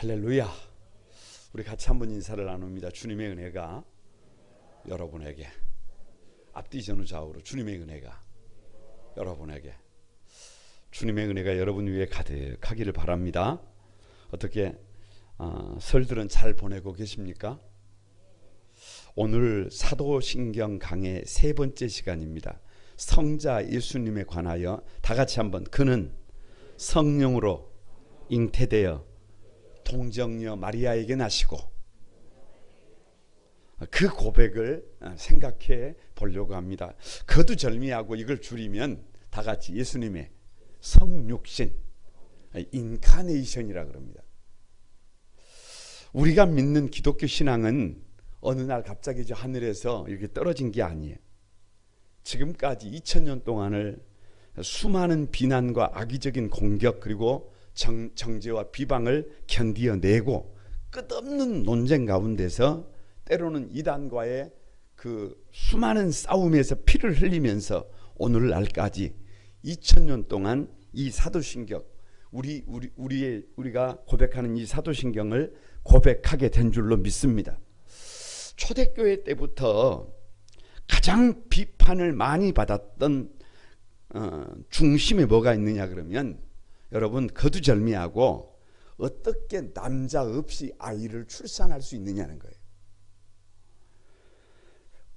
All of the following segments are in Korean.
할렐루야. 우리 같이 한번 인사를 나눕니다. 주님의 은혜가 여러분에게, 앞뒤 전후 좌우로 주님의 은혜가 여러분에게, 주님의 은혜가 여러분 위에 가득하기를 바랍니다. 어떻게 설들은 잘 보내고 계십니까? 오늘 사도신경 강의 세 번째 시간입니다. 성자 예수님에 관하여 다 같이 한번, 그는 성령으로 잉태되어 동정녀 마리아에게 나시고, 그 고백을 생각해 보려고 합니다. 거두절미하고 이걸 줄이면 다 같이 예수님의 성육신, 인카네이션이라 그럽니다. 우리가 믿는 기독교 신앙은 어느 날 갑자기 저 하늘에서 이렇게 떨어진 게 아니에요. 지금까지 2000년 동안을 수많은 비난과 악의적인 공격, 그리고 정죄와 비방을 견디어내고 끝없는 논쟁 가운데서 때로는 이단과의 그 수많은 싸움에서 피를 흘리면서 오늘날까지 2000년 동안 이 사도신경, 우리가 고백하는 이 사도신경을 고백하게 된 줄로 믿습니다. 초대교회 때부터 가장 비판을 많이 받았던 중심에 뭐가 있느냐 그러면, 여러분, 거두절미하고 어떻게 남자 없이 아이를 출산할 수 있느냐는 거예요.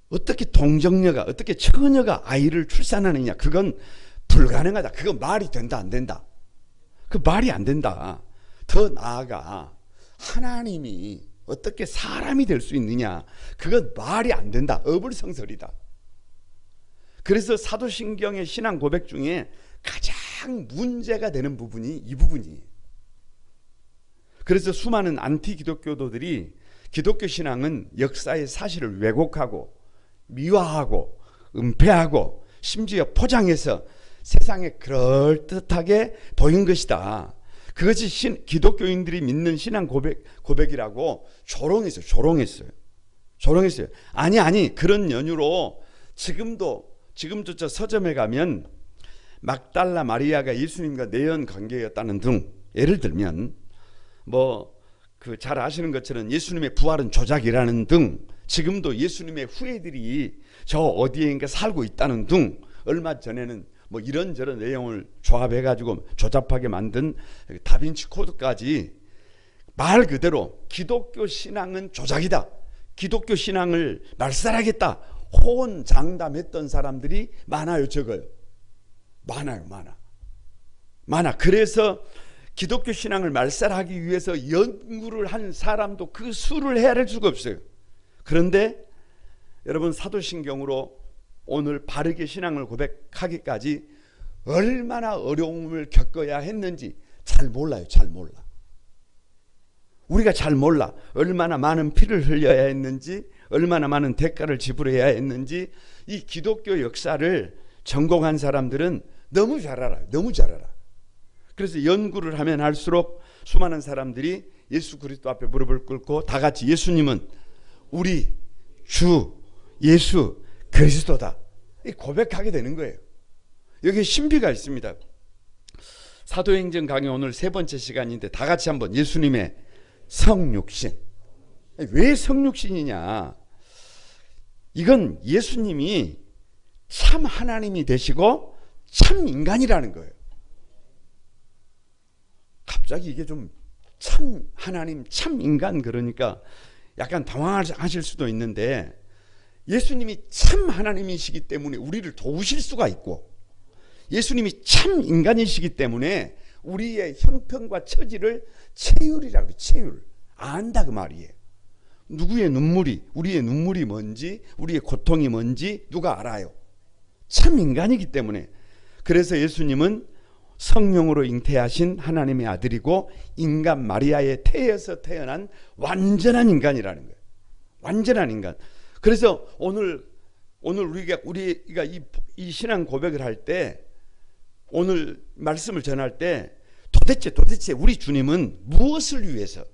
어떻게 동정녀가, 어떻게 처녀가 아이를 출산하느냐, 그건 불가능하다. 그건 말이 된다 안 된다? 그 말이 안 된다. 더 나아가 하나님이 어떻게 사람이 될 수 있느냐, 그건 말이 안 된다. 어불성설이다. 그래서 사도신경의 신앙 고백 중에 가장 문제가 되는 부분이 이 부분이에요. 그래서 수많은 안티 기독교도들이 기독교 신앙은 역사의 사실을 왜곡하고 미화하고 은폐하고 심지어 포장해서 세상에 그럴듯하게 보인 것이다. 그것이 기독교인들이 믿는 신앙 고백이라고 조롱했어요. 아니, 그런 연유로 지금도 저 서점에 가면 막달라 마리아가 예수님과 내연 관계였다는 등, 예를 들면 그 잘 아시는 것처럼 예수님의 부활은 조작이라는 등, 지금도 예수님의 후예들이 저 어디에인가 살고 있다는 등, 얼마 전에는 이런저런 내용을 조합해가지고 조잡하게 만든 다빈치 코드까지, 말 그대로 기독교 신앙은 조작이다, 기독교 신앙을 말살하겠다, 호언장담했던 사람들이 많아요, 적어요? 많아. 그래서 기독교 신앙을 말살하기 위해서 연구를 한 사람도 그 수를 헤아릴 수가 없어요. 그런데 여러분, 사도신경으로 오늘 바르게 신앙을 고백하기까지 얼마나 어려움을 겪어야 했는지 잘 몰라요. 우리가 잘 몰라. 얼마나 많은 피를 흘려야 했는지, 얼마나 많은 대가를 지불해야 했는지, 이 기독교 역사를 전공한 사람들은 너무 잘 알아요. 그래서 연구를 하면 할수록 수많은 사람들이 예수 그리스도 앞에 무릎을 꿇고 다 같이 예수님은 우리 주 예수 그리스도다, 고백하게 되는 거예요. 여기에 신비가 있습니다. 사도행전 강의 오늘 세 번째 시간인데 다 같이 한번, 예수님의 성육신. 왜 성육신이냐? 이건 예수님이 참 하나님이 되시고 참 인간이라는 거예요. 갑자기 이게 좀 참 하나님, 참 인간 그러니까 약간 당황하실 수도 있는데, 예수님이 참 하나님이시기 때문에 우리를 도우실 수가 있고, 예수님이 참 인간이시기 때문에 우리의 형편과 처지를 체휼이라고 해요. 체휼. 안다 그 말이에요. 누구의 눈물이, 우리의 눈물이 뭔지, 우리의 고통이 뭔지 누가 알아요? 참 인간이기 때문에. 그래서 예수님은 성령으로 잉태하신 하나님의 아들이고 인간 마리아의 태에서 태어난 완전한 인간이라는 거예요. 완전한 인간. 그래서 오늘 우리가 이 신앙 고백을 할 때, 오늘 말씀을 전할 때, 도대체 우리 주님은 무엇을 위해서,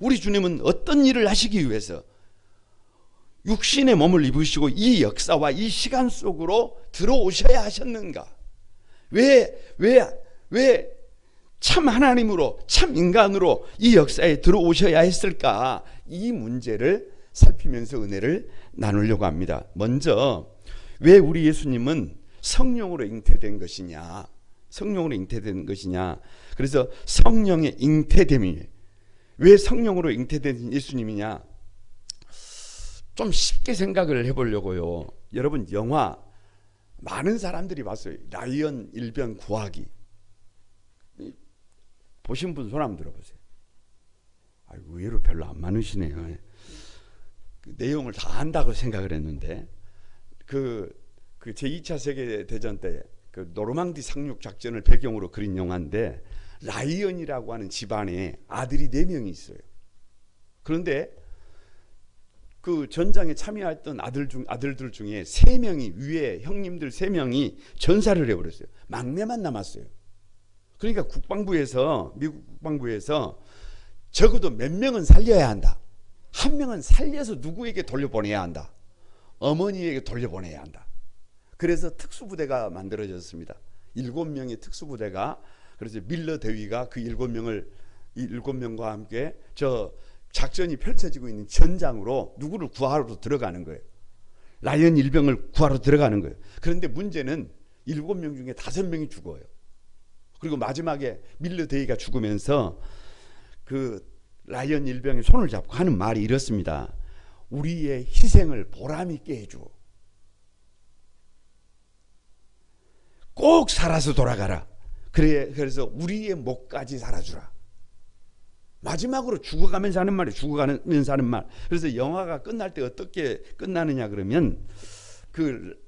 우리 주님은 어떤 일을 하시기 위해서 육신의 몸을 입으시고 이 역사와 이 시간 속으로 들어오셔야 하셨는가? 왜 참 하나님으로, 참 인간으로 이 역사에 들어오셔야 했을까? 이 문제를 살피면서 은혜를 나누려고 합니다. 먼저 왜 우리 예수님은 성령으로 잉태된 것이냐? 성령으로 잉태된 것이냐? 그래서 성령의 잉태됨이, 왜 성령으로 잉태된 예수님이냐? 좀 쉽게 생각을 해보려고요. 여러분, 영화 많은 사람들이 봤어요. 라이언 일병 구하기. 보신 분 손 한번 들어보세요. 의외로 별로 안 많으시네요. 그 내용을 다 안다고 생각을 했는데, 그 제2차 세계대전 때 그 노르망디 상륙 작전을 배경으로 그린 영화인데, 라이언이라고 하는 집안에 아들이 4명이 있어요. 그런데 그 전장에 참여했던 아들들 중에 3명이, 위에 형님들 3명이 전사를 해버렸어요. 막내만 남았어요. 그러니까 국방부에서, 미국 국방부에서 적어도 몇 명은 살려야 한다. 한 명은 살려서 누구에게 돌려보내야 한다. 어머니에게 돌려보내야 한다. 그래서 특수부대가 만들어졌습니다. 7명의 특수부대가, 그래서 밀러 대위가 그 7명과 함께 저 작전이 펼쳐지고 있는 전장으로 누구를 구하러 들어가는 거예요. 라이언 일병을 구하러 들어가는 거예요. 그런데 문제는 7명 중에 5명이 죽어요. 그리고 마지막에 밀러 대위가 죽으면서 그 라이언 일병의 손을 잡고 하는 말이 이렇습니다. 우리의 희생을 보람 있게 해줘. 꼭 살아서 돌아가라. 그래서 우리의 목까지 살아주라. 마지막으로 죽어가면서 하는 말이에요. 죽어가면서 하는 말. 그래서 영화가 끝날 때 어떻게 끝나느냐 그러면, 그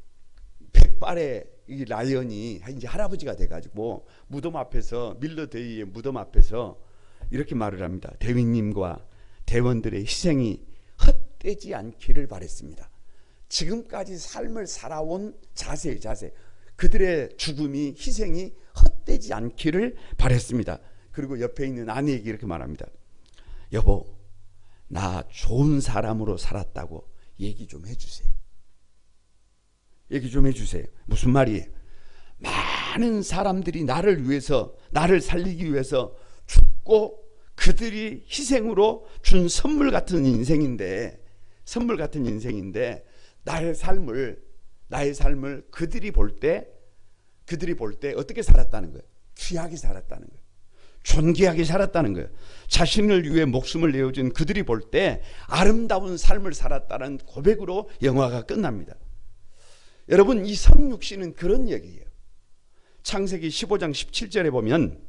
백발의 이 라이언이 이제 할아버지가 돼가지고 무덤 앞에서, 밀러 대위의 무덤 앞에서 이렇게 말을 합니다. 대위님과 대원들의 희생이 헛되지 않기를 바랬습니다. 지금까지 삶을 살아온 자세, 그들의 죽음이, 희생이 헛되지 않기를 바랬습니다. 그리고 옆에 있는 아내에게 이렇게 말합니다. 여보, 나 좋은 사람으로 살았다고 얘기 좀 해주세요. 얘기 좀 해주세요. 무슨 말이에요? 많은 사람들이 나를 위해서, 나를 살리기 위해서 죽고 그들이 희생으로 준 선물 같은 인생인데 나의 삶을 그들이 볼 때 어떻게 살았다는 거예요? 귀하게 살았다는 거예요. 존귀하게 살았다는 거예요. 자신을 위해 목숨을 내어준 그들이 볼 때 아름다운 삶을 살았다는 고백으로 영화가 끝납니다. 여러분, 이 성육신은 그런 얘기예요. 창세기 15장 17절에 보면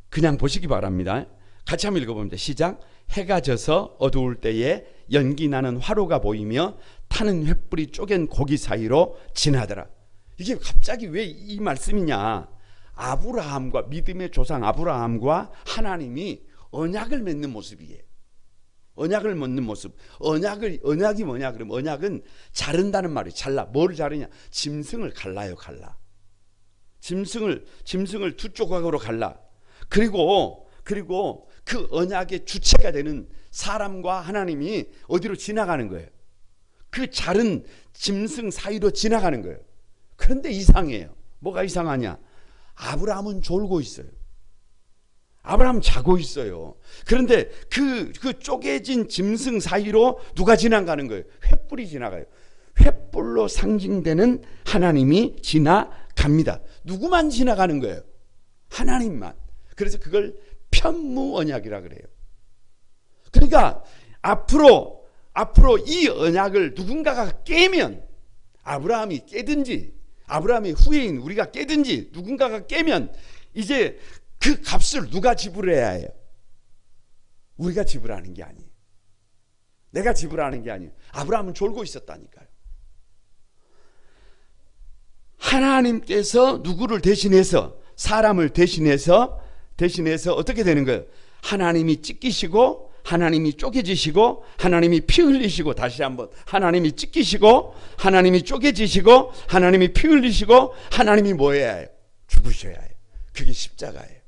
그냥 보시기 바랍니다. 같이 한번 읽어봅니다. 시작. 해가 져서 어두울 때에 연기 나는 화로가 보이며 타는 횃불이 쪼갠 고기 사이로 지나더라. 이게 갑자기 왜 이 말씀이냐? 아브라함과, 믿음의 조상 아브라함과 하나님이 언약을 맺는 모습이에요. 언약을 맺는 모습. 언약이 뭐냐 그러면, 언약은 자른다는 말이에요. 잘라. 뭘 자르냐? 짐승을 갈라요. 짐승을 2조각으로 갈라. 그리고 그 언약의 주체가 되는 사람과 하나님이 어디로 지나가는 거예요? 그 자른 짐승 사이로 지나가는 거예요. 그런데 이상해요. 뭐가 이상하냐? 아브라함은 졸고 있어요. 아브라함은 자고 있어요. 그런데 그 쪼개진 짐승 사이로 누가 지나가는 거예요? 횃불이 지나가요. 횃불로 상징되는 하나님이 지나갑니다. 누구만 지나가는 거예요? 하나님만. 그래서 그걸 편무 언약이라 그래요. 그러니까 앞으로 이 언약을 누군가가 깨면, 아브라함이 깨든지 아브라함의 후예인 우리가 깨든지 누군가가 깨면 이제 그 값을 누가 지불해야 해요? 우리가 지불하는 게 아니에요. 내가 지불하는 게 아니에요. 아브라함은 졸고 있었다니까요. 하나님께서 누구를 대신해서, 사람을 대신해서 어떻게 되는 거예요? 하나님이 찢기시고, 하나님이 쪼개지시고, 하나님이 피 흘리시고, 다시 한번 하나님이 찢기시고, 하나님이 쪼개지시고, 하나님이 피 흘리시고, 하나님이 뭐 해야 해요? 죽으셔야 해요. 그게 십자가예요.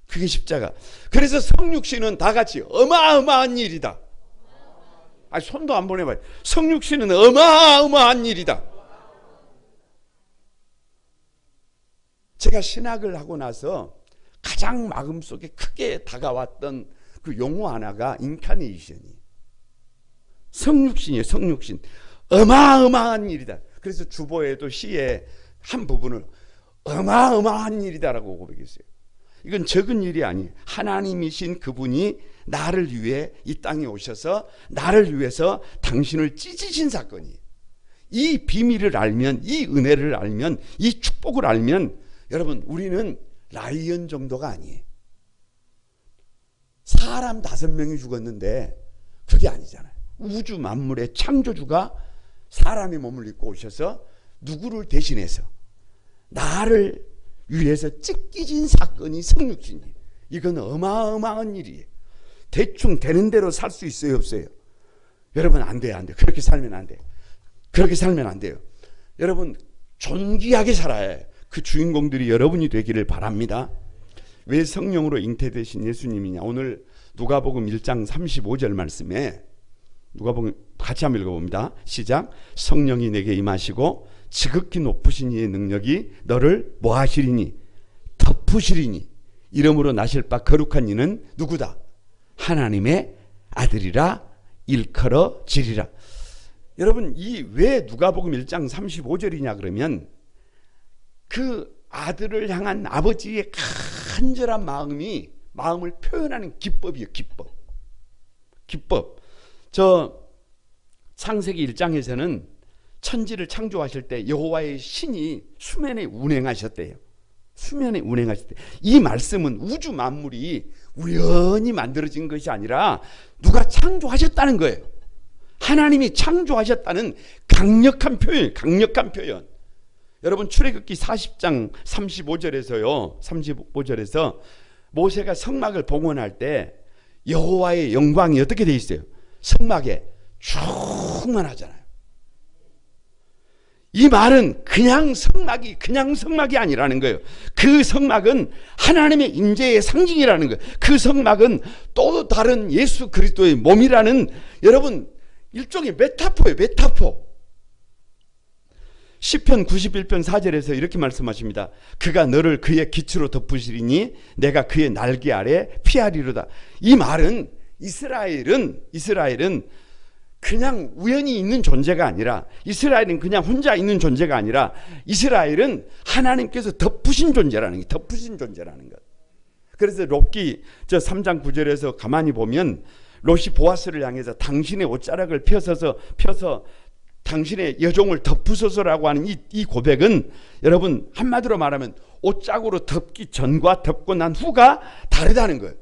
그게 십자가. 그래서 성육신은 다 같이 어마어마한 일이다. 손도 안 보내봐요. 성육신은 어마어마한 일이다. 제가 신학을 하고 나서 가장 마음속에 크게 다가왔던 그 용어 하나가 인카네이션이, 성육신이에요. 성육신. 어마어마한 일이다. 그래서 주보에도 시의 한 부분을 어마어마한 일이다라고 고백했어요. 이건 적은 일이 아니에요. 하나님이신 그분이 나를 위해 이 땅에 오셔서 나를 위해서 당신을 찢으신 사건이에요. 이 비밀을 알면, 이 은혜를 알면, 이 축복을 알면 여러분, 우리는 라이언 정도가 아니에요. 사람 5명이 죽었는데 그게 아니잖아요. 우주 만물의 창조주가 사람의 몸을 입고 오셔서 누구를 대신해서 나를 위해서 찢기진 사건이 성육신이에요. 이건 어마어마한 일이에요. 대충 되는 대로 살 수 있어요, 없어요? 여러분, 안 돼요, 안 돼요. 그렇게 살면 안 돼요. 그렇게 살면 안 돼요. 여러분, 존귀하게 살아야 해요. 그 주인공들이 여러분이 되기를 바랍니다. 왜 성령으로 잉태되신 예수님이냐? 오늘 누가복음 1장 35절 말씀에, 누가복음 같이 한번 읽어봅니다. 시작. 성령이 내게 임하시고 지극히 높으신 이의 능력이 너를 뭐 하시리니? 덮으시리니. 이름으로 나실 바 거룩한 이는 누구다? 하나님의 아들이라 일컬어지리라. 여러분, 이 왜 누가복음 1장 35절이냐 그러면 그 아들을 향한 아버지의 간절한 마음을 표현하는 기법이에요. 기법. 저 창세기 1장에서는 천지를 창조하실 때 여호와의 신이 수면에 운행하셨대요. 수면에 운행하실 때. 이 말씀은 우주 만물이 우연히 만들어진 것이 아니라 누가 창조하셨다는 거예요. 하나님이 창조하셨다는 강력한 표현. 여러분, 출애굽기 40장 35절에서 모세가 성막을 봉헌할 때 여호와의 영광이 어떻게 돼 있어요? 성막에 충만하잖아요. 이 말은 그냥 성막이 아니라는 거예요. 그 성막은 하나님의 임재의 상징이라는 거예요. 그 성막은 또 다른 예수 그리스도의 몸이라는, 여러분, 일종의 메타포예요. 메타포. 시편 91편 4절에서 이렇게 말씀하십니다. 그가 너를 그의 기초로 덮으시리니 내가 그의 날개 아래 피하리로다. 이 말은 이스라엘은 그냥 우연히 있는 존재가 아니라, 이스라엘은 그냥 혼자 있는 존재가 아니라, 이스라엘은 하나님께서 덮으신 존재라는 것. 그래서 욥기 3장 9절에서 가만히 보면 롯이 보아스를 향해서 당신의 옷자락을 펴서 당신의 여종을 덮으소서라고 하는 이 고백은, 여러분, 한마디로 말하면 옷자락으로 덮기 전과 덮고 난 후가 다르다는 거예요.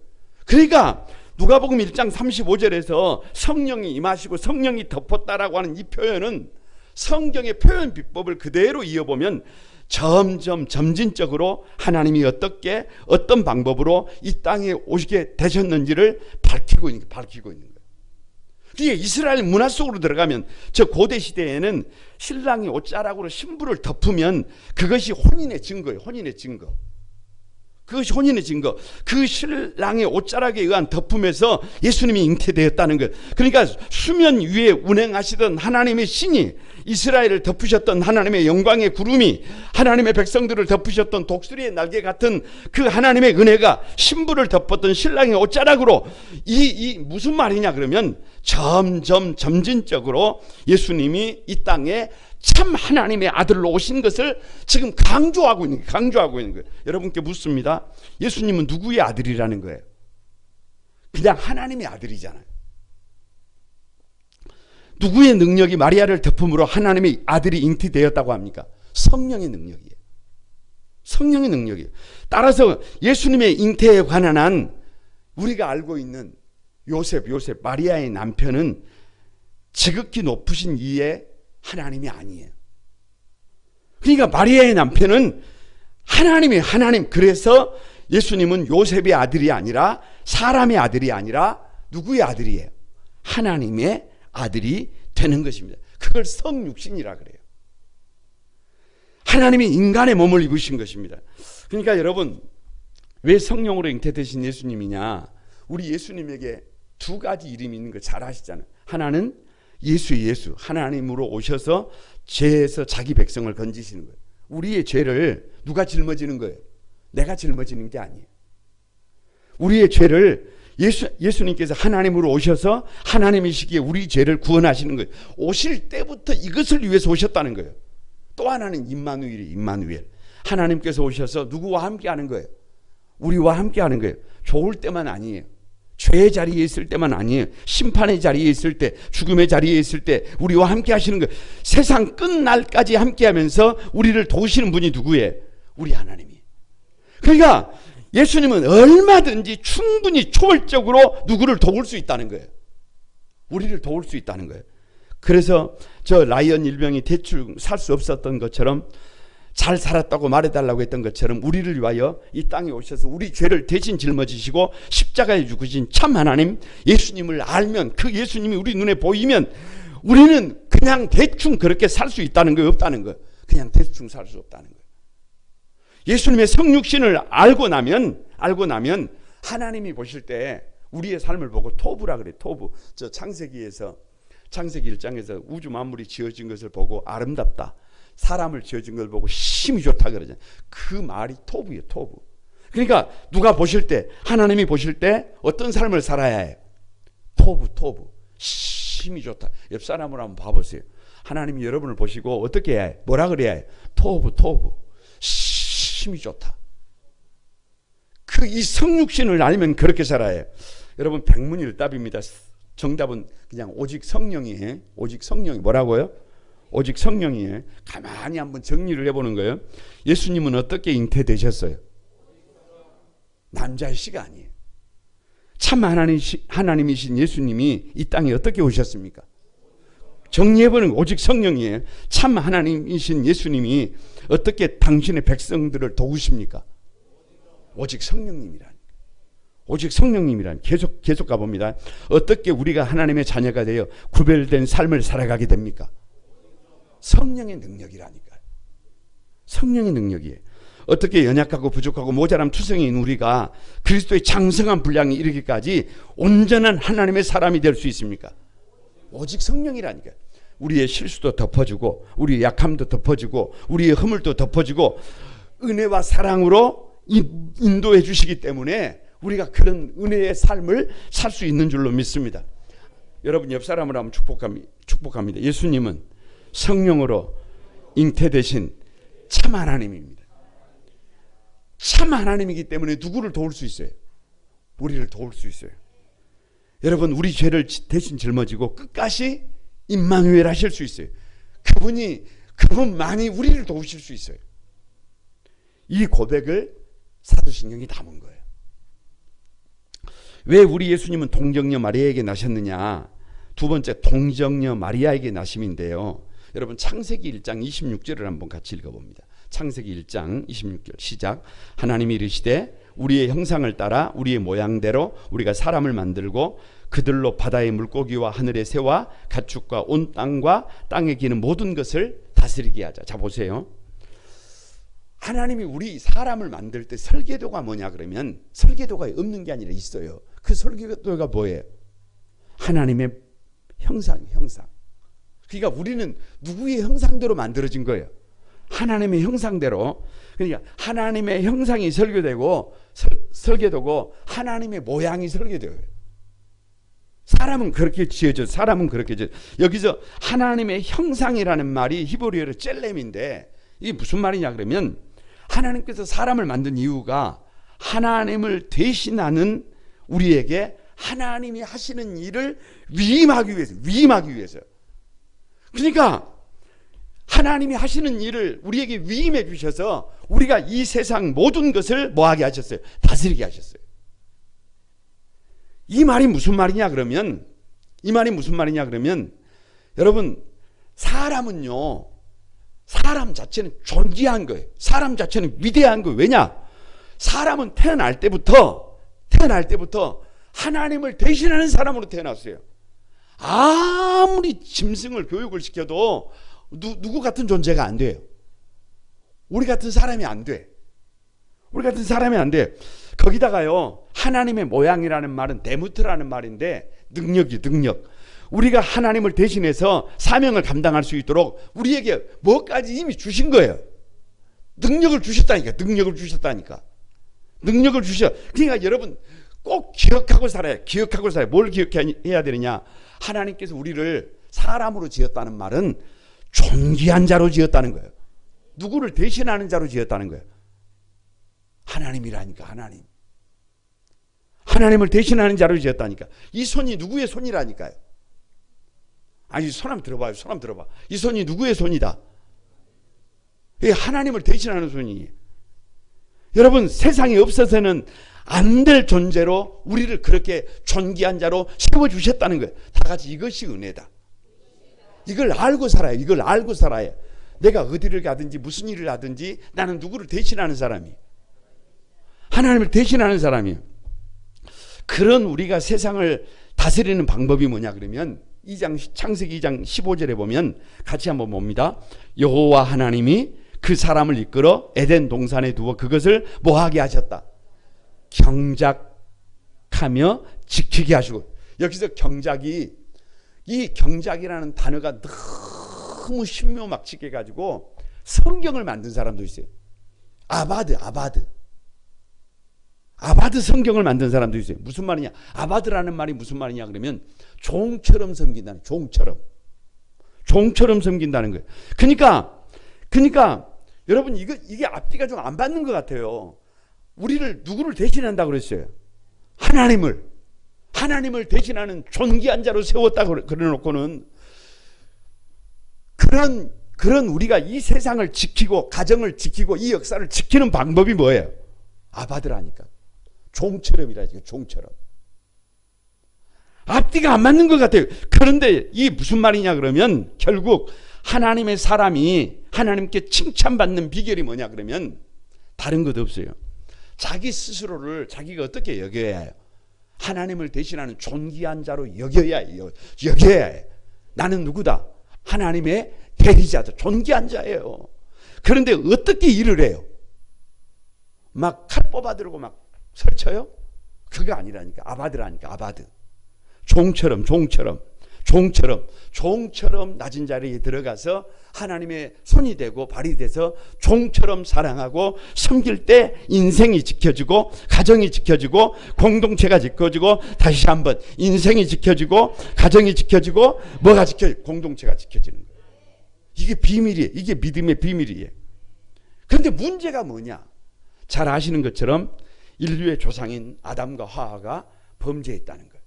그러니까 누가복음 1장 35절에서 성령이 임하시고 성령이 덮었다라고 하는 이 표현은 성경의 표현 비법을 그대로 이어보면 점진적으로 하나님이 어떤 방법으로 이 땅에 오시게 되셨는지를 밝히고 있는 거예요. 이게 이스라엘 문화 속으로 들어가면, 저 고대 시대에는 신랑이 옷자락으로 신부를 덮으면 그것이 혼인의 증거예요. 그것이 혼인의 증거. 그 신랑의 옷자락에 의한 덮음에서 예수님이 잉태되었다는 것. 그러니까 수면 위에 운행하시던 하나님의 신이, 이스라엘을 덮으셨던 하나님의 영광의 구름이, 하나님의 백성들을 덮으셨던 독수리의 날개 같은 그 하나님의 은혜가 신부를 덮었던 신랑의 옷자락으로, 이 무슨 말이냐 그러면 점진적으로 예수님이 이 땅에 참 하나님의 아들로 오신 것을 지금 강조하고 있는 거예요. 여러분께 묻습니다. 예수님은 누구의 아들이라는 거예요? 그냥 하나님의 아들이잖아요. 누구의 능력이 마리아를 덮음으로 하나님의 아들이 잉태되었다고 합니까? 성령의 능력이에요. 따라서 예수님의 잉태에 관한 한 우리가 알고 있는 요셉 마리아의 남편은 지극히 높으신 이의 하나님이 아니에요. 그러니까 마리아의 남편은 하나님. 그래서 예수님은 요셉의 아들이 아니라, 사람의 아들이 아니라 누구의 아들이에요? 하나님의 아들이 되는 것입니다. 그걸 성육신이라 그래요. 하나님이 인간의 몸을 입으신 것입니다. 그러니까 여러분, 왜 성령으로 잉태되신 예수님이냐? 우리 예수님에게 2가지 이름이 있는 거 잘 아시잖아요. 하나는 예수, 하나님으로 오셔서 죄에서 자기 백성을 건지시는 거예요. 우리의 죄를 누가 짊어지는 거예요? 내가 짊어지는 게 아니에요. 우리의 죄를 예수님께서 하나님으로 오셔서 하나님이시기에 우리 죄를 구원하시는 거예요. 오실 때부터 이것을 위해서 오셨다는 거예요. 또 하나는 임마누엘. 하나님께서 오셔서 누구와 함께 하는 거예요? 우리와 함께 하는 거예요. 좋을 때만 아니에요. 죄의 자리에 있을 때만 아니에요. 심판의 자리에 있을 때, 죽음의 자리에 있을 때 우리와 함께 하시는 거예요. 세상 끝날까지 함께 하면서 우리를 도우시는 분이 누구예요? 우리 하나님이. 그러니까 예수님은 얼마든지 충분히 초월적으로 누구를 도울 수 있다는 거예요. 우리를 도울 수 있다는 거예요. 그래서 저 라이언 일병이 대충 살 수 없었던 것처럼, 잘 살았다고 말해달라고 했던 것처럼 우리를 위하여 이 땅에 오셔서 우리 죄를 대신 짊어지시고 십자가에 죽으신 참 하나님 예수님을 알면, 그 예수님이 우리 눈에 보이면 우리는 그냥 대충 그렇게 살 수 있다는 거예요? 없다는 거예요? 그냥 대충 살 수 없다는 거예요. 예수님의 성육신을 알고 나면 하나님이 보실 때 우리의 삶을 보고 토부라 그래. 토부. 저 창세기 1장에서 우주 만물이 지어진 것을 보고 아름답다, 사람을 지어진 걸 보고 힘이 좋다 그러잖아요. 그 말이 토부예요. 토부. 그러니까 누가 보실 때, 하나님이 보실 때 어떤 삶을 살아야 해요? 토부. 힘이 좋다. 옆 사람을 한번 봐보세요. 하나님이 여러분을 보시고 어떻게 해야 해요? 뭐라 그래야 해요? 토부. 힘이 좋다. 이 성육신을 알면 그렇게 살아야 해요. 여러분, 백문일답입니다. 정답은 그냥 오직 성령이에요. 오직 성령이 뭐라고요? 오직 성령이에요. 가만히 한번 정리를 해보는 거예요. 예수님은 어떻게 잉태되셨어요? 남자의씨가 아니에요. 참 하나님이신 예수님이 이 땅에 어떻게 오셨습니까? 정리해보는 오직 성령이에요. 참 하나님이신 예수님이 어떻게 당신의 백성들을 도우십니까? 오직 성령님이라니까. 오직 성령님이란. 계속 가봅니다. 어떻게 우리가 하나님의 자녀가 되어 구별된 삶을 살아가게 됩니까? 성령의 능력이라니까요. 성령의 능력이에요. 어떻게 연약하고 부족하고 모자람 투성이인 우리가 그리스도의 장성한 분량이 이르기까지 온전한 하나님의 사람이 될 수 있습니까? 오직 성령이라니까요. 우리의 실수도 덮어주고, 우리의 약함도 덮어주고, 우리의 허물도 덮어주고, 은혜와 사랑으로 인도해 주시기 때문에 우리가 그런 은혜의 삶을 살 수 있는 줄로 믿습니다. 여러분, 옆 사람을 한번 축복합니다. 예수님은 성령으로 잉태되신 참 하나님입니다. 참 하나님이기 때문에 누구를 도울 수 있어요? 우리를 도울 수 있어요. 여러분, 우리 죄를 대신 짊어지고 끝까지 임마누엘 하실 수 있어요. 그분만이 우리를 도우실 수 있어요. 이 고백을 사도신경이 담은 거예요. 왜 우리 예수님은 동정녀 마리아에게 나셨느냐? 두 번째, 동정녀 마리아에게 나심인데요. 여러분, 창세기 1장 26절을 한번 같이 읽어봅니다. 창세기 1장 26절 시작. 하나님이 이르시되 우리의 형상을 따라 우리의 모양대로 우리가 사람을 만들고 그들로 바다의 물고기와 하늘의 새와 가축과 온 땅과 땅에 기는 모든 것을 다스리게 하자. 자, 보세요. 하나님이 우리 사람을 만들 때 설계도가 뭐냐 그러면, 설계도가 없는 게 아니라 있어요. 그 설계도가 뭐예요? 하나님의 형상. 그러니까 우리는 누구의 형상대로 만들어진 거예요? 하나님의 형상대로. 그러니까 하나님의 형상이 설계되고 설계도고 하나님의 모양이 설계돼요. 사람은 그렇게 지어져. 여기서 하나님의 형상이라는 말이 히브리어로 젤렘인데, 이게 무슨 말이냐 그러면, 하나님께서 사람을 만든 이유가 하나님을 대신하는 우리에게 하나님이 하시는 일을 위임하기 위해서요. 그러니까 하나님이 하시는 일을 우리에게 위임해 주셔서 우리가 이 세상 모든 것을 뭐하게 하셨어요? 다스리게 하셨어요. 이 말이 무슨 말이냐 그러면, 여러분, 사람은요, 사람 자체는 존귀한 거예요. 사람 자체는 위대한 거예요. 왜냐? 사람은 태어날 때부터 하나님을 대신하는 사람으로 태어났어요. 아무리 짐승을 교육을 시켜도 누구 같은 존재가 안 돼요. 우리 같은 사람이 안 돼. 거기다가요, 하나님의 모양이라는 말은 데무트라는 말인데, 능력. 우리가 하나님을 대신해서 사명을 감당할 수 있도록 우리에게 뭐까지 이미 주신 거예요. 능력을 주셨다니까. 능력을 주셨다니까. 능력을 주셔. 그러니까 여러분 꼭 기억하고 살아요. 기억하고 살아요. 뭘 기억해야 되느냐. 하나님께서 우리를 사람으로 지었다는 말은 존귀한 자로 지었다는 거예요. 누구를 대신하는 자로 지었다는 거예요. 하나님이라니까. 하나님을 대신하는 자로 지었다니까. 이 손이 누구의 손이라니까요. 아니 손 한번 들어봐요. 손 한번 들어봐. 이 손이 누구의 손이다. 이게 하나님을 대신하는 손이에요. 여러분 세상에 없어서는 안 될 존재로 우리를 그렇게 존귀한 자로 세워주셨다는 거예요. 다 같이 이것이 은혜다. 이걸 알고 살아요. 이걸 알고 살아요. 내가 어디를 가든지 무슨 일을 하든지 나는 누구를 대신하는 사람이에요. 하나님을 대신하는 사람이에요. 그런 우리가 세상을 다스리는 방법이 뭐냐 그러면 창세기 2장 15절에 보면 같이 한번 봅니다. 여호와 하나님이 그 사람을 이끌어 에덴 동산에 두어 그것을 뭐하게 하셨다. 경작하며 지키게 하시고. 여기서 경작이, 이 경작이라는 단어가 너무 신묘막치게 가지고 성경을 만든 사람도 있어요. 아바드 성경을 만든 사람도 있어요. 무슨 말이냐? 아바드라는 말이 무슨 말이냐 그러면 종처럼 섬긴다는, 종처럼 섬긴다는 거예요. 그러니까 여러분 이게 앞뒤가 좀 안 맞는 것 같아요. 우리를 누구를 대신한다고 그랬어요? 하나님을 대신하는 존귀한 자로 세웠다고 그래놓고는 그런 우리가 이 세상을 지키고 가정을 지키고 이 역사를 지키는 방법이 뭐예요? 아바드라니까. 종처럼이라니까. 종처럼. 앞뒤가 안 맞는 것 같아요. 그런데 이게 무슨 말이냐 그러면 결국 하나님의 사람이 하나님께 칭찬받는 비결이 뭐냐 그러면 다른 것 없어요. 자기 스스로를 자기가 어떻게 여겨야 해요? 하나님을 대신하는 존귀한 자로 여겨야 해요. 나는 누구다? 하나님의 대리자다. 존귀한 자예요. 그런데 어떻게 일을 해요? 막 칼 뽑아들고 막 설쳐요? 그거 아니라니까. 아바드라니까. 아바드. 종처럼 낮은 자리에 들어가서 하나님의 손이 되고 발이 돼서 종처럼 사랑하고 섬길 때 인생이 지켜지고 가정이 지켜지고 공동체가 지켜지고 다시 한번 인생이 지켜지고 가정이 지켜지고 뭐가 지켜지고 공동체가 지켜지는 거예요. 이게 비밀이에요. 이게 믿음의 비밀이에요. 그런데 문제가 뭐냐? 잘 아시는 것처럼 인류의 조상인 아담과 하와가 범죄했다는 거예요.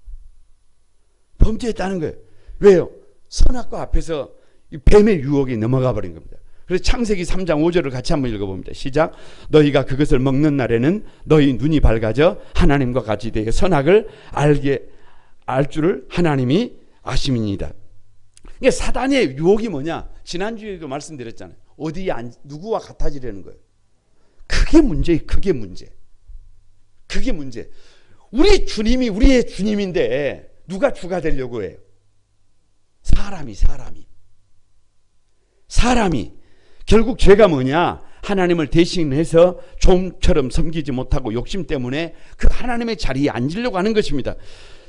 왜요? 선악과 앞에서 이 뱀의 유혹에 넘어가 버린 겁니다. 그래서 창세기 3장 5절을 같이 한번 읽어봅니다. 시작. 너희가 그것을 먹는 날에는 너희 눈이 밝아져 하나님과 같이 되어 선악을 알 줄을 하나님이 아심이니이다. 그러니까 사단의 유혹이 뭐냐? 지난주에도 말씀드렸잖아요. 어디에 누구와 같아지려는 거예요. 그게 문제예요. 그게 문제. 우리 주님이 우리의 주님인데 누가 주가 되려고 해요? 사람이 결국 죄가 뭐냐? 하나님을 대신해서 종처럼 섬기지 못하고 욕심 때문에 그 하나님의 자리에 앉으려고 하는 것입니다.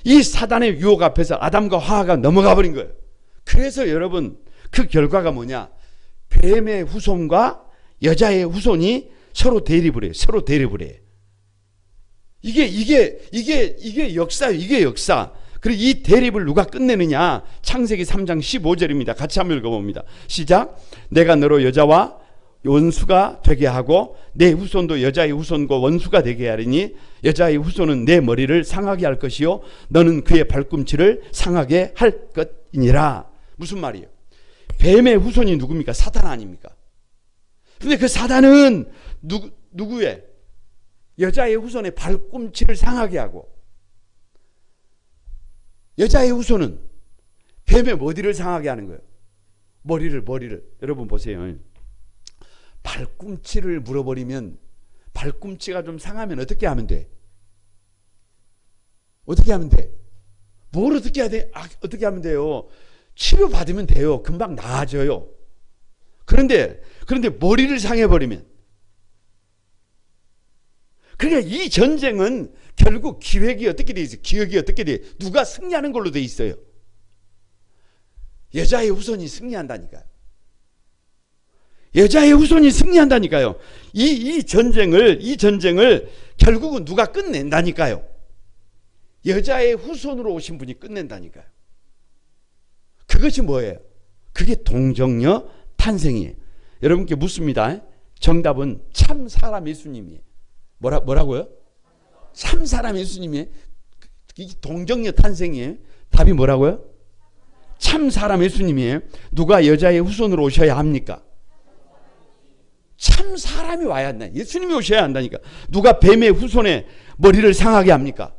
이 사단의 유혹 앞에서 아담과 하와가 넘어가 버린 거예요. 그래서 여러분 그 결과가 뭐냐? 뱀의 후손과 여자의 후손이 서로 대립을 해요. 이게 역사예요. 이게 역사. 그리고 이 대립을 누가 끝내느냐? 창세기 3장 15절입니다. 같이 한번 읽어봅니다. 시작. 내가 너로 여자와 원수가 되게 하고 내 후손도 여자의 후손과 원수가 되게 하리니 여자의 후손은 내 머리를 상하게 할 것이요 너는 그의 발꿈치를 상하게 할 것이니라. 무슨 말이에요? 뱀의 후손이 누굽니까? 사단 아닙니까? 근데 그 사단은 누구의? 여자의 후손의 발꿈치를 상하게 하고 여자의 후손은 뱀의 머리를 상하게 하는 거예요. 머리를. 여러분 보세요. 발꿈치를 물어버리면 발꿈치가 좀 상하면 어떻게 하면 돼? 뭘 어떻게 해야 돼? 어떻게 하면 돼요? 치료받으면 돼요. 금방 나아져요. 그런데 머리를 상해버리면 그러니까 이 전쟁은 결국 기획이 어떻게 돼 있어요? 누가 승리하는 걸로 돼 있어요. 여자의 후손이 승리한다니까요. 여자의 후손이 승리한다니까요. 이 전쟁을 결국은 누가 끝낸다니까요. 여자의 후손으로 오신 분이 끝낸다니까요. 그것이 뭐예요? 그게 동정녀 탄생이에요. 여러분께 묻습니다. 정답은 참 사람 예수님이에요. 뭐라고요? 참 사람 예수님이에요. 동정녀 탄생이에요. 답이 뭐라고요? 참 사람 예수님이에요. 누가 여자의 후손으로 오셔야 합니까? 참 사람이 와야 한다. 예수님이 오셔야 한다니까. 누가 뱀의 후손에 머리를 상하게 합니까?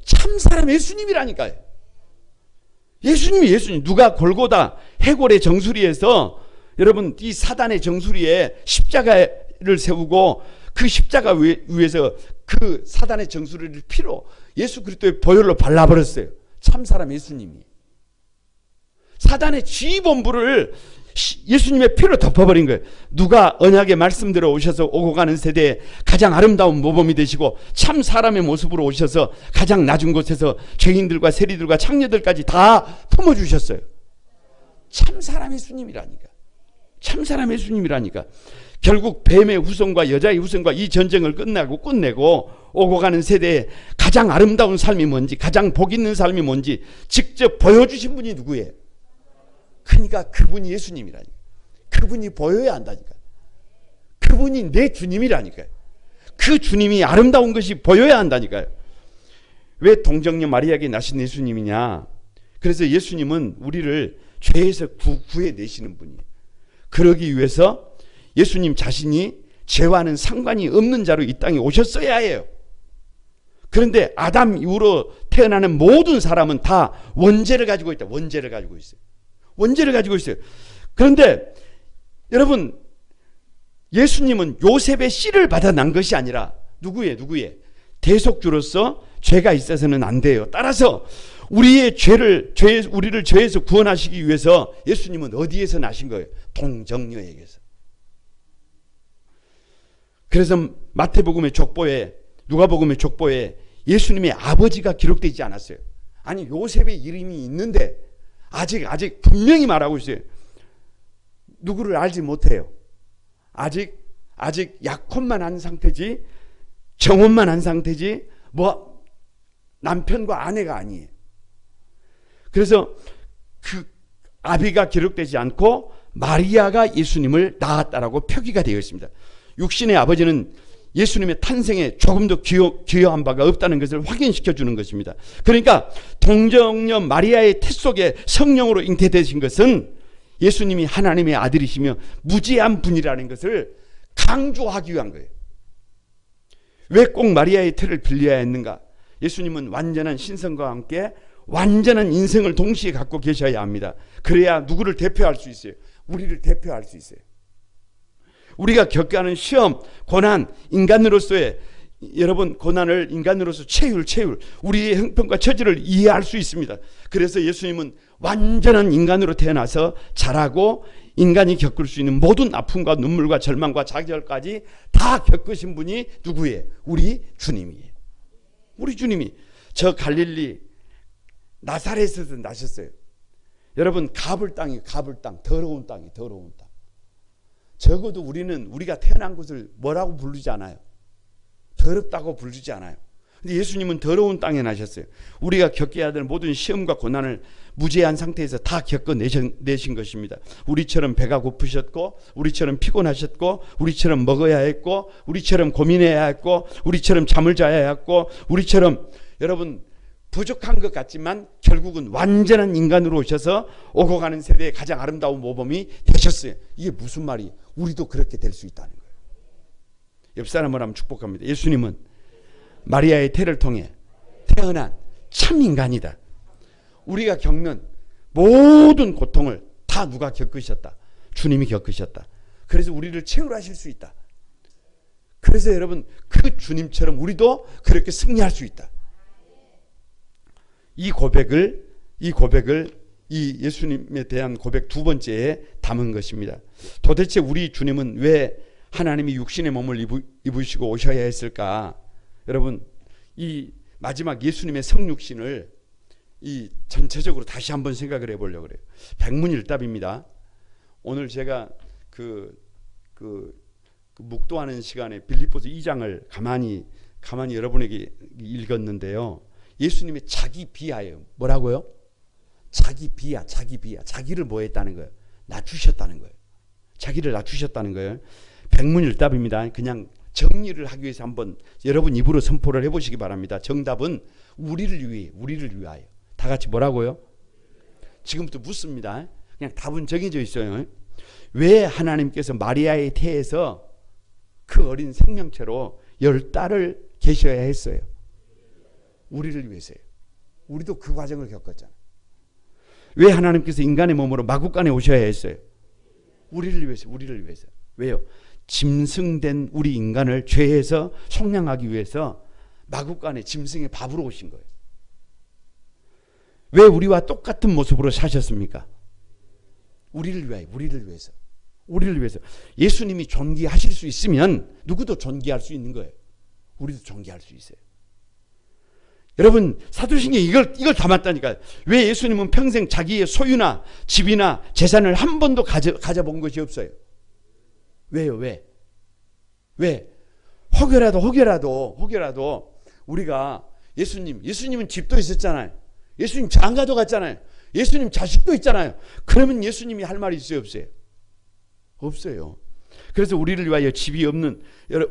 참 사람 예수님이라니까요. 예수님. 누가 골고다 해골의 정수리에서 여러분 이 사단의 정수리에 십자가를 세우고 그 십자가 위에서 그 사단의 정수리를 피로 예수 그리스도의 보혈로 발라버렸어요. 참 사람 예수님이. 사단의 지휘본부를 예수님의 피로 덮어버린 거예요. 누가 언약의 말씀대로 오셔서 오고 가는 세대에 가장 아름다운 모범이 되시고 참 사람의 모습으로 오셔서 가장 낮은 곳에서 죄인들과 세리들과 창녀들까지 다 품어주셨어요. 참 사람 예수님이라니까. 참 사람 예수님이라니까. 결국 뱀의 후손과 여자의 후손과 이 전쟁을 끝내고 오고 가는 세대에 가장 아름다운 삶이 뭔지, 가장 복 있는 삶이 뭔지 직접 보여주신 분이 누구예요? 그러니까 그분이 예수님이라니까. 그분이 보여야 한다니까. 그분이 내 주님이라니까요. 그 주님이 아름다운 것이 보여야 한다니까요. 왜 동정녀 마리아에게 나신 예수님이냐? 그래서 예수님은 우리를 죄에서 구해내시는 분이에요. 그러기 위해서 예수님 자신이 죄와는 상관이 없는 자로 이 땅에 오셨어야 해요. 그런데 아담 이후로 태어나는 모든 사람은 다 원죄를 가지고 있다. 원죄를 가지고 있어요. 그런데 여러분, 예수님은 요셉의 씨를 받아 난 것이 아니라 누구의? 대속주로서 죄가 있어서는 안 돼요. 따라서 우리를 죄에서 구원하시기 위해서 예수님은 어디에서 나신 거예요? 동정녀에게서. 그래서 마태복음의 족보에, 누가복음의 족보에 예수님의 아버지가 기록되지 않았어요. 아니, 요셉의 이름이 있는데 아직 분명히 말하고 있어요. 누구를 알지 못해요. 아직 약혼만 한 상태지, 정혼만 한 상태지, 남편과 아내가 아니에요. 그래서 그 아비가 기록되지 않고 마리아가 예수님을 낳았다라고 표기가 되어 있습니다. 육신의 아버지는 예수님의 탄생에 조금도 기여한 바가 없다는 것을 확인시켜 주는 것입니다. 그러니까 동정녀 마리아의 태 속에 성령으로 잉태되신 것은 예수님이 하나님의 아들이시며 무지한 분이라는 것을 강조하기 위한 거예요. 왜 꼭 마리아의 태를 빌려야 했는가? 예수님은 완전한 신성과 함께 완전한 인생을 동시에 갖고 계셔야 합니다. 그래야 누구를 대표할 수 있어요? 우리를 대표할 수 있어요. 우리가 겪어가는 시험, 고난, 인간으로서의 여러분 고난을 인간으로서 채울 우리의 형편과 처지를 이해할 수 있습니다. 그래서 예수님은 완전한 인간으로 태어나서 자라고 인간이 겪을 수 있는 모든 아픔과 눈물과 절망과 좌절까지 다 겪으신 분이 누구예요? 우리 주님이에요. 우리 주님이 저 갈릴리 나사렛에서 나셨어요. 여러분 가불 땅이 더러운 땅. 적어도 우리가 태어난 곳을 뭐라고 부르지 않아요. 더럽다고 부르지 않아요. 근데 예수님은 더러운 땅에 나셨어요. 우리가 겪어야 될 모든 시험과 고난을 무죄한 상태에서 다 겪어내신 것입니다. 우리처럼 배가 고프셨고, 우리처럼 피곤하셨고, 우리처럼 먹어야 했고, 우리처럼 고민해야 했고, 우리처럼 잠을 자야 했고, 우리처럼 여러분 부족한 것 같지만 결국은 완전한 인간으로 오셔서 오고 가는 세대의 가장 아름다운 모범이 되셨어요. 이게 무슨 말이에요? 우리도 그렇게 될 수 있다는 거예요. 옆 사람을 한번 축복합니다. 예수님은 마리아의 태를 통해 태어난 참 인간이다. 우리가 겪는 모든 고통을 다 누가 겪으셨다? 주님이 겪으셨다. 그래서 우리를 채울하실 수 있다. 그래서 여러분 그 주님처럼 우리도 그렇게 승리할 수 있다. 이 고백을 이 예수님에 대한 고백 두 번째에 담은 것입니다. 도대체 우리 주님은 왜 하나님이 육신의 몸을 입으시고 오셔야 했을까? 여러분 이 마지막 예수님의 성육신을 이 전체적으로 다시 한번 생각을 해보려고 그래요. 백문일답입니다. 오늘 제가 그 묵도하는 시간에 빌립보서 2장을 가만히 여러분에게 읽었는데요. 예수님의 자기 비하예요. 뭐라고요? 자기 비하. 자기를 뭐 했다는 거예요? 낮추셨다는 거예요. 자기를 낮추셨다는 거예요. 백문일답입니다. 그냥 정리를 하기 위해서 한번 여러분 입으로 선포를 해보시기 바랍니다. 정답은 우리를 위하여. 다 같이 뭐라고요? 지금부터 묻습니다. 그냥 답은 정해져 있어요. 왜 하나님께서 마리아의 태에서 그 어린 생명체로 10달을 계셔야 했어요? 우리를 위해서요. 우리도 그 과정을 겪었잖아요. 왜 하나님께서 인간의 몸으로 마구간에 오셔야 했어요? 우리를 위해서. 왜요? 짐승된 우리 인간을 죄에서 속량하기 위해서 마구간에 짐승의 밥으로 오신 거예요. 왜 우리와 똑같은 모습으로 사셨습니까? 우리를 위해서. 예수님이 존귀하실 수 있으면 누구도 존귀할 수 있는 거예요. 우리도 존귀할 수 있어요. 여러분, 사도신경에 이걸 담았다니까요. 왜 예수님은 평생 자기의 소유나 집이나 재산을 한 번도 가져본 것이 없어요? 왜요? 왜? 혹여라도 우리가 예수님은 집도 있었잖아요. 예수님 장가도 갔잖아요. 예수님 자식도 있잖아요. 그러면 예수님이 할 말이 있어요? 없어요. 그래서 우리를 위하여 집이 없는,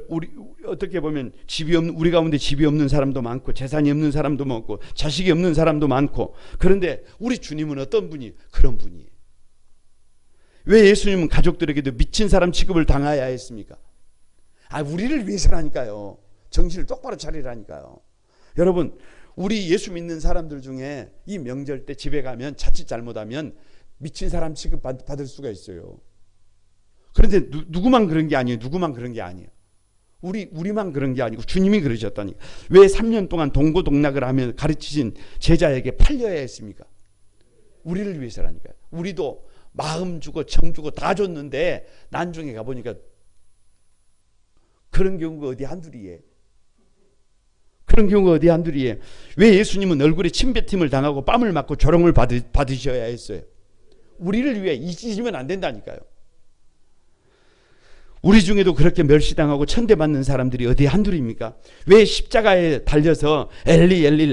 우리 어떻게 보면 집이 없는, 우리 가운데 집이 없는 사람도 많고 재산이 없는 사람도 많고 자식이 없는 사람도 많고, 그런데 우리 주님은 어떤 분이에요? 그런 분이에요. 왜 예수님은 가족들에게도 미친 사람 취급을 당해야 했습니까? 우리를 위해서라니까요. 정신을 똑바로 차리라니까요. 여러분, 우리 예수 믿는 사람들 중에 이 명절 때 집에 가면 자칫 잘못하면 미친 사람 취급 받을 수가 있어요. 그런데 누구만 그런 게 아니에요. 우리만 그런 게 아니고 주님이 그러셨다니까. 왜 3년 동안 동고동락을 하며 가르치신 제자에게 팔려야 했습니까? 우리를 위해서라니까요. 우리도 마음 주고 정 주고 다 줬는데 난중에 가보니까 그런 경우가 어디 한둘이에요. 왜 예수님은 얼굴에 침뱉음을 당하고 뺨을 맞고 조롱을 받으셔야 했어요? 우리를 위해. 잊으면 안 된다니까요. 우리 중에도 그렇게 멸시당하고 천대받는 사람들이 어디 한둘입니까? 왜 십자가에 달려서 엘리 엘리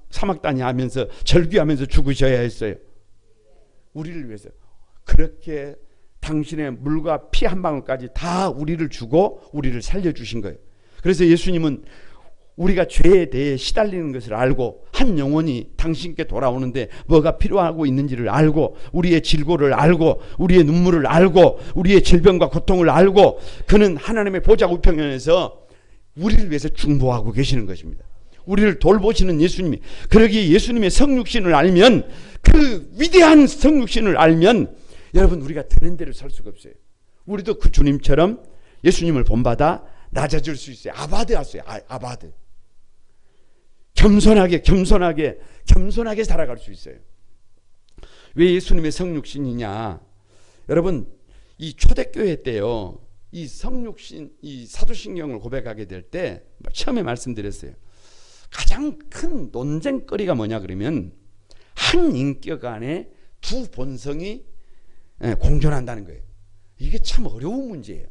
사막다니 하면서 절규하면서 죽으셔야 했어요? 우리를 위해서. 그렇게 당신의 물과 피 한 방울까지 다 우리를 주고 우리를 살려주신 거예요. 그래서 예수님은 우리가 죄에 대해 시달리는 것을 알고 한 영혼이 당신께 돌아오는데 뭐가 필요하고 있는지를 알고, 우리의 질고를 알고, 우리의 눈물을 알고, 우리의 질병과 고통을 알고, 그는 하나님의 보좌 우편에서 우리를 위해서 중보하고 계시는 것입니다. 우리를 돌보시는 예수님이. 그러기에 예수님의 성육신을 알면, 그 위대한 성육신을 알면 여러분, 우리가 되는 대로 살 수가 없어요. 우리도 그 주님처럼 예수님을 본받아 낮아질 수 있어요. 아바드 하세요. 아바드. 겸손하게 살아갈 수 있어요. 왜 예수님의 성육신이냐? 여러분, 이 초대교회 때요, 이 성육신, 이 사도신경을 고백하게 될 때 처음에 말씀드렸어요. 가장 큰 논쟁거리가 뭐냐 그러면 한 인격 안에 두 본성이 공존한다는 거예요. 이게 참 어려운 문제예요.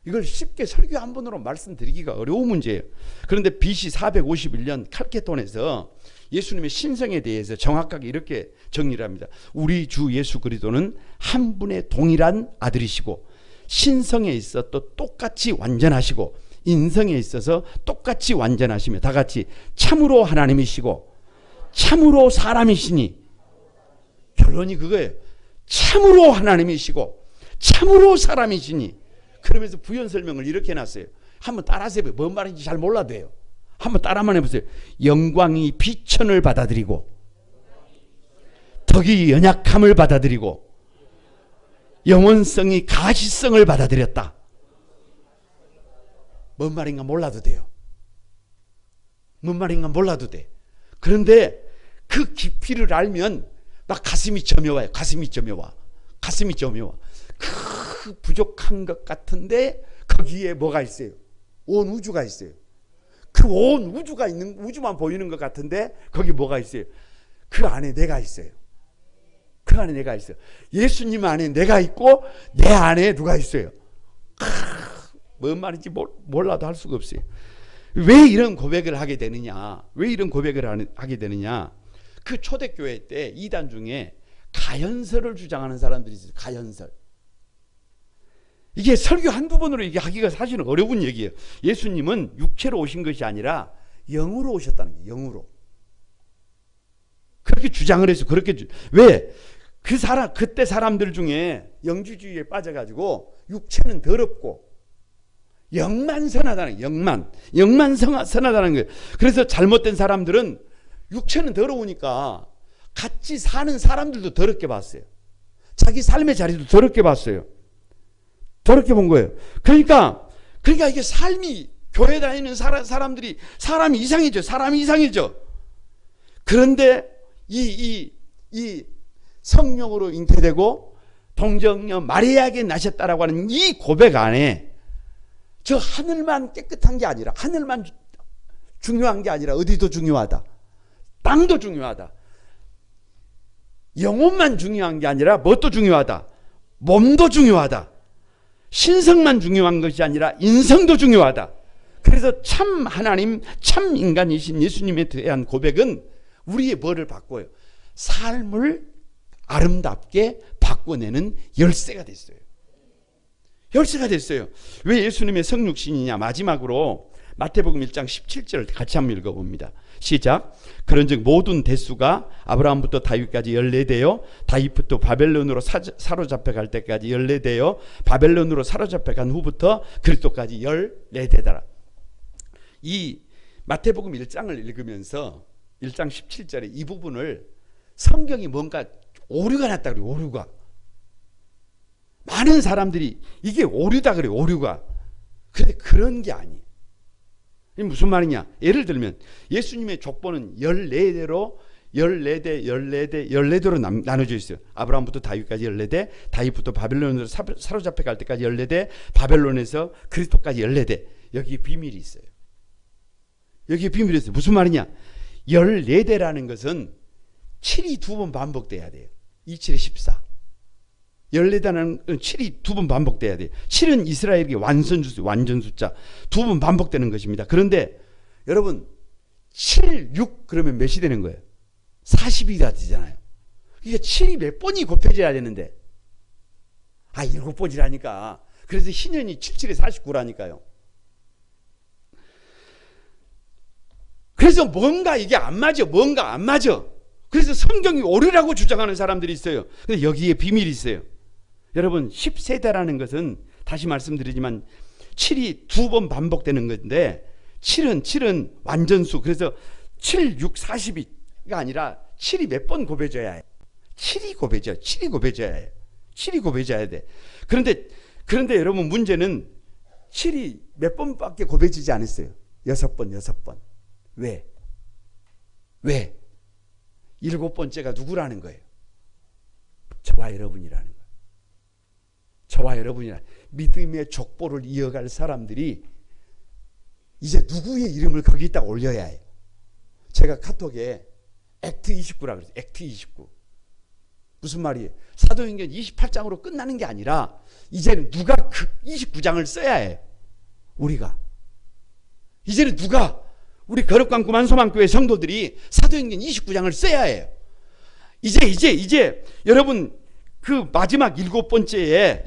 이걸 쉽게 설교 한 번으로 말씀드리기가 어려운 문제예요. 그런데 BC 451년 칼케톤에서 예수님의 신성에 대해서 정확하게 이렇게 정리를 합니다. 우리 주 예수 그리스도는 한 분의 동일한 아들이시고 신성에 있어 또 똑같이 완전하시고 인성에 있어서 똑같이 완전하시며, 다 같이 참으로 하나님이시고 참으로 사람이시니. 결론이 그거예요. 참으로 하나님이시고 참으로 사람이시니. 그러면서 부연 설명을 이렇게 해놨어요. 한번 따라하세요. 뭔 말인지 잘 몰라도 돼요. 한번 따라만 해보세요. 영광이 비천을 받아들이고, 덕이 연약함을 받아들이고, 영원성이 가시성을 받아들였다. 뭔 말인가 몰라도 돼요. 그런데 그 깊이를 알면 막 가슴이 저며와요. 그 부족한 것 같은데 거기에 뭐가 있어요? 온 우주가 있어요. 그 온 우주가 있는, 우주만 보이는 것 같은데 거기 뭐가 있어요? 그 안에 내가 있어요. 그 안에 내가 있어요. 예수님 안에 내가 있고 내 안에 누가 있어요. 뭔 말인지 몰라도 할 수가 없어요. 왜 이런 고백을 하게 되느냐? 왜 이런 고백을 하게 되느냐? 그 초대교회 때 이단 중에 가연설을 주장하는 사람들이 있어요. 가연설. 이게 설교 한두 번으로 이게 하기가 사실은 어려운 얘기예요. 예수님은 육체로 오신 것이 아니라 영으로 오셨다는 거예요. 영으로. 그렇게 주장을 해서 왜? 그때 사람들 중에 영주주의에 빠져가지고 육체는 더럽고 영만 선하다는 거예요. 영만 선하다는 거예요. 그래서 잘못된 사람들은 육체는 더러우니까 같이 사는 사람들도 더럽게 봤어요. 자기 삶의 자리도 더럽게 봤어요. 더럽게 본 거예요. 그러니까 이게 삶이, 교회 다니는 사람들이 사람이 이상해져. 그런데 이 성령으로 잉태되고 동정녀 마리아에게 나셨다라고 하는 이 고백 안에 저 하늘만 깨끗한 게 아니라, 하늘만 중요한 게 아니라 어디도 중요하다. 땅도 중요하다. 영혼만 중요한 게 아니라 뭣도 중요하다. 몸도 중요하다. 신성만 중요한 것이 아니라 인성도 중요하다. 그래서 참 하나님, 참 인간이신 예수님에 대한 고백은 우리의 뭐를 바꿔요? 삶을 아름답게 바꿔내는 열쇠가 됐어요. 열쇠가 됐어요. 왜 예수님의 성육신이냐? 마지막으로 마태복음 1장 17절을 같이 한번 읽어봅니다. 시작. 그런즉 모든 대수가 아브라함부터 다윗까지 14대요 다윗부터 바벨론으로 사로잡혀 갈 때까지 14대요 바벨론으로 사로잡혀 간 후부터 그리스도까지 14대더라. 이 마태복음 1장을 읽으면서 1장 17절에 이 부분을 성경이 뭔가 오류가 났다 그래요. 오류가. 많은 사람들이 이게 오류다 그래요. 오류가. 그런데 그런 게 아니에요. 이게 무슨 말이냐? 예를 들면 예수님의 족보는 14대로 14대로 나눠져 있어요. 아브라함부터 다윗까지 14대, 다윗부터 바벨론으로 사로잡혀 갈 때까지 14대, 바벨론에서 그리스도까지 14대. 여기에 비밀이 있어요. 여기에 비밀이 있어요. 무슨 말이냐? 14대라는 것은 7이 두 번 반복돼야 돼요. 27에 14. 14대는 7이 두 번 반복돼야 돼요. 7은 이스라엘에게 완전 숫자. 두 번 반복되는 것입니다. 그런데 여러분 7, 6 그러면 몇이 되는 거예요? 40이 다 되잖아요. 이게 7이 몇 번이 곱해져야 되는데 7번이라니까. 그래서 희년이 77에 49라니까요. 그래서 뭔가 이게 안 맞아. 그래서 성경이 오류라고 주장하는 사람들이 있어요. 근데 여기에 비밀이 있어요. 여러분 10세대라는 것은 다시 말씀드리지만 7이 두 번 반복되는 건데 7은 완전수. 그래서 7, 6, 40이가 아니라 7이 몇 번 곱해져야 해요. 7이 곱해져야 돼. 그런데 여러분 문제는 7이 몇 번밖에 곱해지지 않았어요. 6번. 왜? 7번째가 누구라는 거예요? 저와 여러분이라는 거예요. 저와 여러분이라 믿음의 족보를 이어갈 사람들이 이제 누구의 이름을 거기다 올려야 해요. 제가 카톡에 액트 29라고 그랬어요. 액트 29. 무슨 말이에요? 사도행전 28장으로 끝나는 게 아니라 이제는 누가 그 29장을 써야 해요. 우리가. 이제는 누가 우리 거룩한 구만소망교회 성도들이 사도행전 29장을 써야 해요. 이제 여러분 그 마지막 일곱 번째에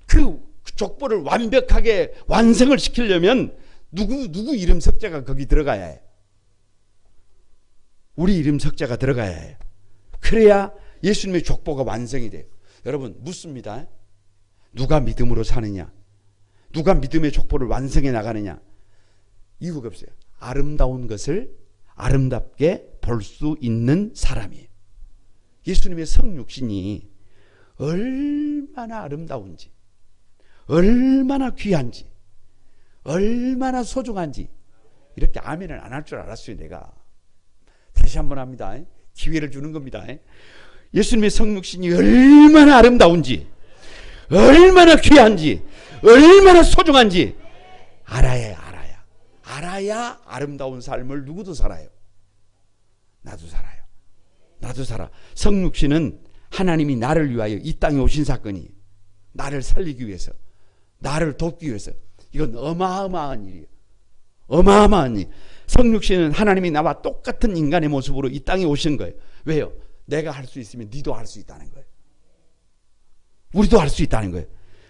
그 족보를 완벽하게 완성을 시키려면 누구 이름 석자가 거기 들어가야 해요. 우리 이름 석자가 들어가야 해요. 그래야 예수님의 족보가 완성이 돼요. 여러분 묻습니다. 누가 믿음으로 사느냐? 누가 믿음의 족보를 완성해 나가느냐? 이유가 없어요. 아름다운 것을 아름답게 볼 수 있는 사람이에요. 예수님의 성육신이 얼마나 아름다운지, 얼마나 귀한지, 얼마나 소중한지 이렇게 아멘을 안 할 줄 알았어요. 내가 다시 한번 합니다. 기회를 주는 겁니다. 예수님의 성육신이 얼마나 아름다운지, 얼마나 귀한지, 얼마나 소중한지 알아야 아름다운 삶을 누구도 살아요. 나도 살아요. 나도 살아. 성육신은 하나님이 나를 위하여 이 땅에 오신 사건이, 나를 살리기 위해서, 나를 돕기 위해서. 이건 어마어마한 일이에요. 어마어마한 일. 성육신은 하나님이 나와 똑같은 인간의 모습으로 이 땅에 오신 거예요. 왜요? 내가 할 수 있으면 니도 할 수 있다는 거예요. 우리도 할 수 있다는 거예요.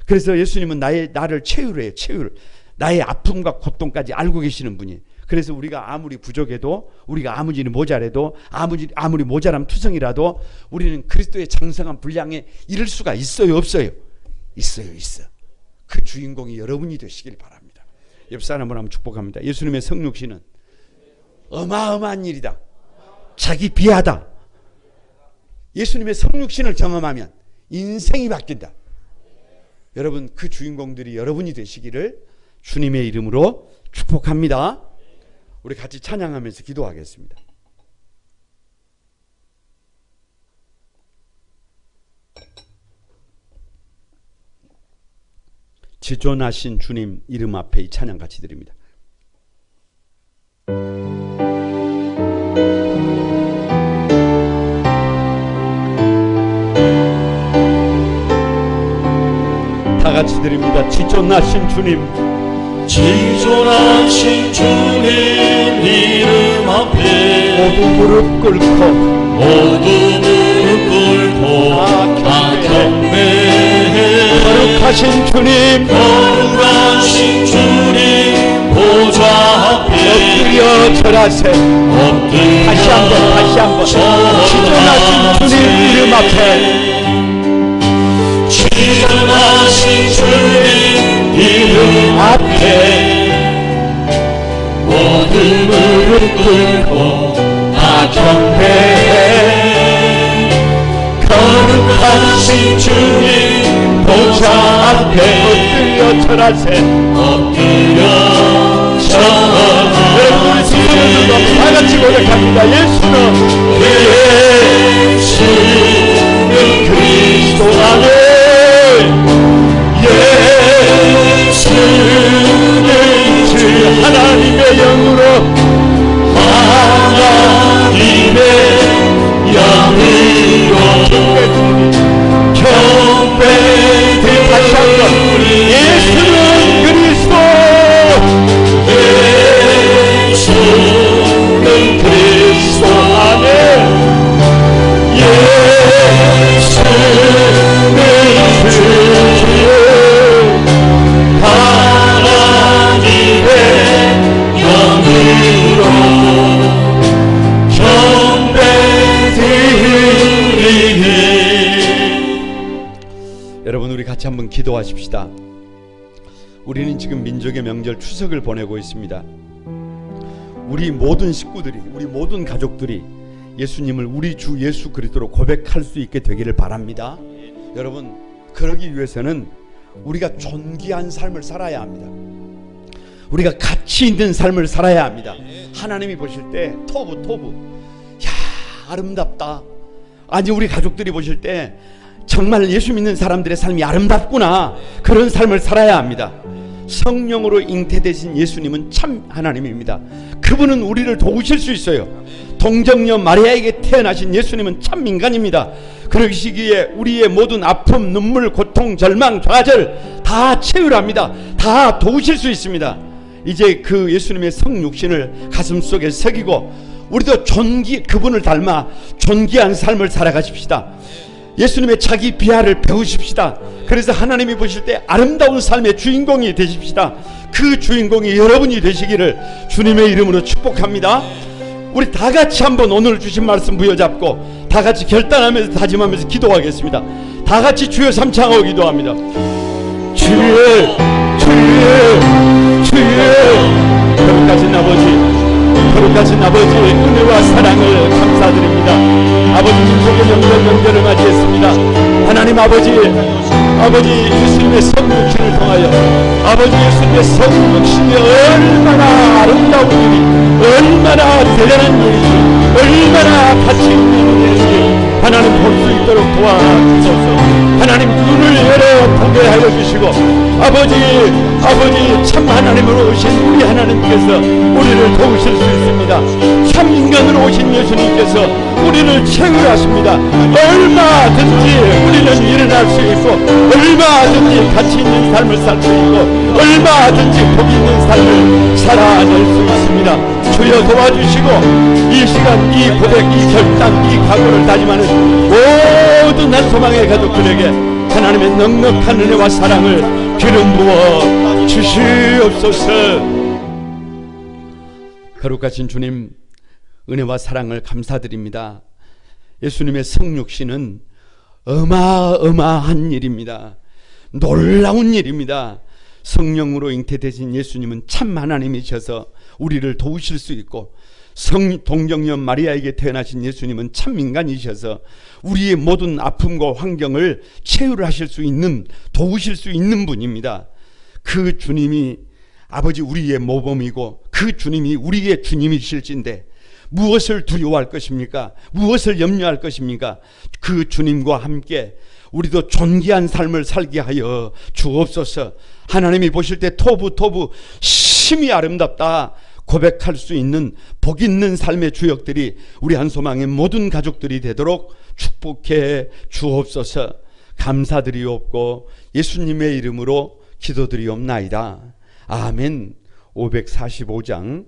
그래서 예수님은 나를 체휼해요. 체휼. 나의 아픔과 고통까지 알고 계시는 분이에요. 그래서 우리가 아무리 부족해도, 우리가 아무리 모자라도, 아무리 모자람 투성이라도 우리는 그리스도의 장성한 분량에 이를 수가 있어요, 없어요? 있어요, 있어. 그 주인공이 여러분이 되시길 바랍니다. 옆 사람을 한번 축복합니다. 예수님의 성육신은 어마어마한 일이다. 자기 비하다. 예수님의 성육신을 경험하면 인생이 바뀐다. 여러분, 그 주인공들이 여러분이 되시기를 주님의 이름으로 축복합니다. 우리 같이 찬양하면서 기도하겠습니다. 지존하신 주님 이름 앞에 이 찬양 같이 드립니다. 다 같이 드립니다. 지존하신 주님, 지존하신 주님 이름 앞에 모두 무릎 꿇고 다 경배해. 거룩하신 주님, 거룩하신 주님 보좌 앞에 엎드려 절하세. 다시 한번 지존하신 주님 이름 앞에, 지존하신 주님 이름 앞에 모든 무릎 꿇고 다 경배해. 거룩하신 주님 보좌 앞에 엎드려 절하세. 엎드려 절하세. 여러분 다 같이 고백합니다. 예수는 그리스도 안에, 예수는 주 하나님의 영으로, 하나님의 영으로 경배드리니. 다시 한번 예수는 그리스도, 예수는 그리스도 안에, 예수는 주 하나님의 영으로 경배드리니. 여러분, 우리 같이 한번 기도하십시다. 우리는 지금 민족의 명절 추석을 보내고 있습니다. 우리 모든 식구들이, 우리 모든 가족들이 예수님을 우리 주 예수 그리스도로 고백할 수 있게 되기를 바랍니다. 여러분, 그러기 위해서는 우리가 존귀한 삶을 살아야 합니다. 우리가 가치 있는 삶을 살아야 합니다. 하나님이 보실 때 토부 야, 아름답다. 아니, 우리 가족들이 보실 때 정말 예수 믿는 사람들의 삶이 아름답구나. 그런 삶을 살아야 합니다. 성령으로 잉태되신 예수님은 참 하나님입니다. 그분은 우리를 도우실 수 있어요. 동정녀 마리아에게 태어나신 예수님은 참 인간입니다. 그러시기에 우리의 모든 아픔, 눈물, 고통, 절망, 좌절 다 채울합니다. 다 도우실 수 있습니다. 이제 그 예수님의 성육신을 가슴속에 새기고 우리도 그분을 닮아 존귀한 삶을 살아가십시다. 예수님의 자기 비하를 배우십시다. 그래서 하나님이 보실 때 아름다운 삶의 주인공이 되십시다. 그 주인공이 여러분이 되시기를 주님의 이름으로 축복합니다. 우리 다 같이 한번 오늘 주신 말씀 부여잡고 다 같이 결단하면서 다짐하면서 기도하겠습니다. 다 같이 주여 삼창하고 기도합니다. 주여 거룩하신 아버지 은혜와 사랑을 감사드립니다. 아버지, 민족의 명절을 맞이했습니다. 하나님 아버지 예수님의 성육신을 통하여 아버지 예수님의 성육신이 얼마나 아름다운 일이, 얼마나 대단한 일이지, 얼마나 가치 있는 일인지 하나님 볼 수 있도록 도와주소서. 하나님 눈을 열어 보게 하여 주시고 아버지 참 하나님으로 오신 우리 하나님께서 우리를 도우실 수 있습니다. 참 인간으로 오신 예수님께서 우리를 채우하십니다. 얼마든지 우리는 일어날 수 있고 얼마든지 가치 있는 삶을 살 수 있고 얼마든지 복 있는 삶을 살아낼 수 있습니다. 주여 도와주시고 이 시간 이 고백 이 결단 이 각오를 다짐하는 모든 한 소망의 가족들에게 하나님의 넉넉한 은혜와 사랑을 기름 부어 주시옵소서. 거룩하신 주님, 은혜와 사랑을 감사드립니다. 예수님의 성육신은 어마어마한 일입니다. 놀라운 일입니다. 성령으로 잉태되신 예수님은 참 하나님이셔서 우리를 도우실 수 있고 동정녀 마리아에게 태어나신 예수님은 참 인간이셔서 우리의 모든 아픔과 환경을 치유를 하실 수 있는, 도우실 수 있는 분입니다. 그 주님이 아버지 우리의 모범이고 그 주님이 우리의 주님이실진데 무엇을 두려워할 것입니까? 무엇을 염려할 것입니까? 그 주님과 함께 우리도 존귀한 삶을 살게 하여 주옵소서. 하나님이 보실 때 토부 심히 아름답다 고백할 수 있는 복 있는 삶의 주역들이 우리 한소망의 모든 가족들이 되도록 축복해 주옵소서. 감사드리옵고 예수님의 이름으로 기도드리옵나이다. 아멘. 545장